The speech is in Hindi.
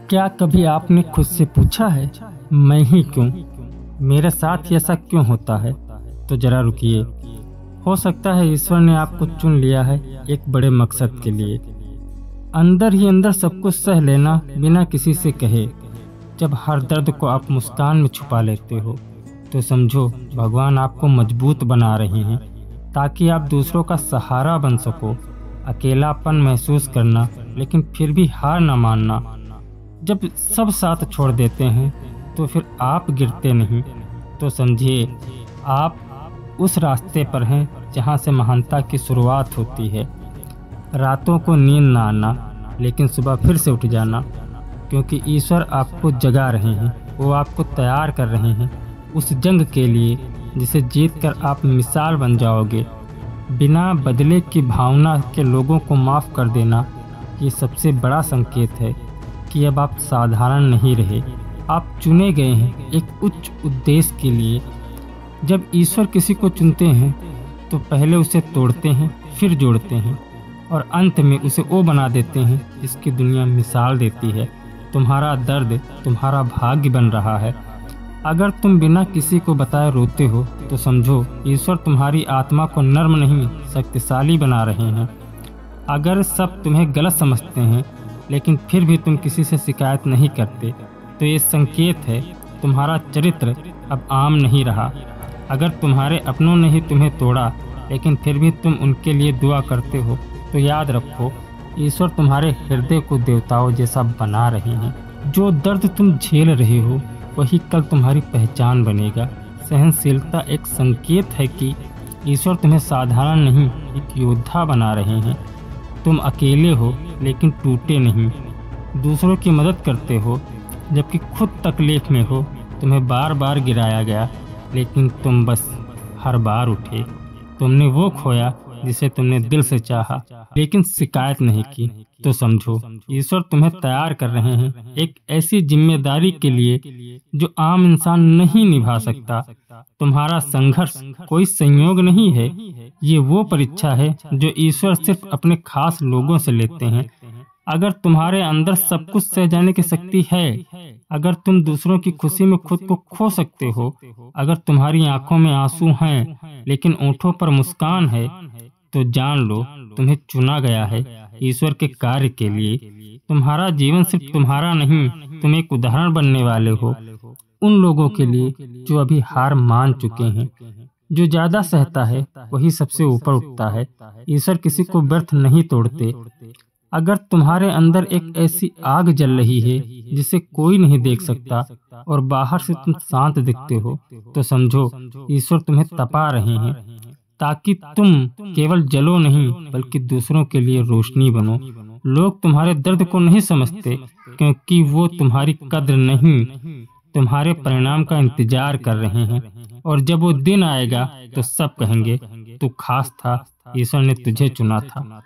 क्या कभी आपने खुद से पूछा है, मैं ही क्यों, मेरे साथ ही ऐसा क्यों होता है? तो जरा रुकिए। हो सकता है ईश्वर ने आपको चुन लिया है एक बड़े मकसद के लिए। अंदर ही अंदर सब कुछ सह लेना बिना किसी से कहे। जब हर दर्द को आप मुस्कान में छुपा लेते हो तो समझो भगवान आपको मजबूत बना रहे हैं ताकि आप दूसरों का सहारा बन सको। अकेलापन महसूस करना लेकिन फिर भी हार न मानना। जब सब साथ छोड़ देते हैं तो फिर आप गिरते नहीं, तो समझिए आप उस रास्ते पर हैं जहां से महानता की शुरुआत होती है। रातों को नींद ना आना लेकिन सुबह फिर से उठ जाना, क्योंकि ईश्वर आपको जगा रहे हैं। वो आपको तैयार कर रहे हैं उस जंग के लिए जिसे जीतकर आप मिसाल बन जाओगे। बिना बदले की भावना के लोगों को माफ़ कर देना, ये सबसे बड़ा संकेत है कि अब आप साधारण नहीं रहे, आप चुने गए हैं एक उच्च उद्देश्य के लिए। जब ईश्वर किसी को चुनते हैं तो पहले उसे तोड़ते हैं, फिर जोड़ते हैं और अंत में उसे वो बना देते हैं जिसकी दुनिया मिसाल देती है। तुम्हारा दर्द तुम्हारा भाग्य बन रहा है। अगर तुम बिना किसी को बताए रोते हो तो समझो ईश्वर तुम्हारी आत्मा को नर्म नहीं शक्तिशाली बना रहे हैं। अगर सब तुम्हें गलत समझते हैं लेकिन फिर भी तुम किसी से शिकायत नहीं करते तो ये संकेत है तुम्हारा चरित्र अब आम नहीं रहा। अगर तुम्हारे अपनों ने ही तुम्हें तोड़ा लेकिन फिर भी तुम उनके लिए दुआ करते हो तो याद रखो ईश्वर तुम्हारे हृदय को देवताओं जैसा बना रहे हैं। जो दर्द तुम झेल रहे हो वही कल तुम्हारी पहचान बनेगा। सहनशीलता एक संकेत है कि ईश्वर तुम्हें साधारण नहीं एक योद्धा बना रहे हैं। तुम अकेले हो लेकिन टूटे नहीं, दूसरों की मदद करते हो जबकि खुद तकलीफ में हो। तुम्हें बार बार गिराया गया लेकिन तुम बस हर बार उठे। तुमने वो खोया जिसे तुमने दिल से चाहा लेकिन शिकायत नहीं की। तो समझो ईश्वर तुम्हें तैयार कर रहे हैं एक ऐसी जिम्मेदारी के लिए जो आम इंसान नहीं निभा सकता। तुम्हारा संघर्ष कोई संयोग नहीं है, ये वो परीक्षा है जो ईश्वर सिर्फ अपने खास लोगों से लेते हैं। अगर तुम्हारे अंदर सब कुछ सह जाने की शक्ति है, अगर तुम दूसरों की खुशी में खुद को खो सकते हो, अगर तुम्हारी आंखों में आंसू हैं लेकिन ओंठों पर मुस्कान है, तो जान लो तुम्हें चुना गया है ईश्वर के कार्य के लिए। तुम्हारा जीवन सिर्फ तुम्हारा नहीं, तुम एक उदाहरण बनने वाले हो उन लोगों के लिए जो अभी हार मान चुके हैं। जो ज्यादा सहता है वही सबसे ऊपर उठता है। ईश्वर किसी को व्यर्थ नहीं तोड़ते। अगर तुम्हारे अंदर एक ऐसी आग जल रही है जिसे कोई नहीं देख सकता और बाहर से तुम शांत दिखते हो, तो समझो ईश्वर तुम्हें तपा रहे हैं ताकि तुम केवल जलो नहीं बल्कि दूसरों के लिए रोशनी बनो। लोग तुम्हारे दर्द को नहीं समझते क्योंकि वो तुम्हारी कद्र नहीं, तुम्हारे परिणाम का इंतजार कर रहे हैं। और जब वो दिन आएगा तो सब कहेंगे तू खास था, ईश्वर ने तुझे चुना था।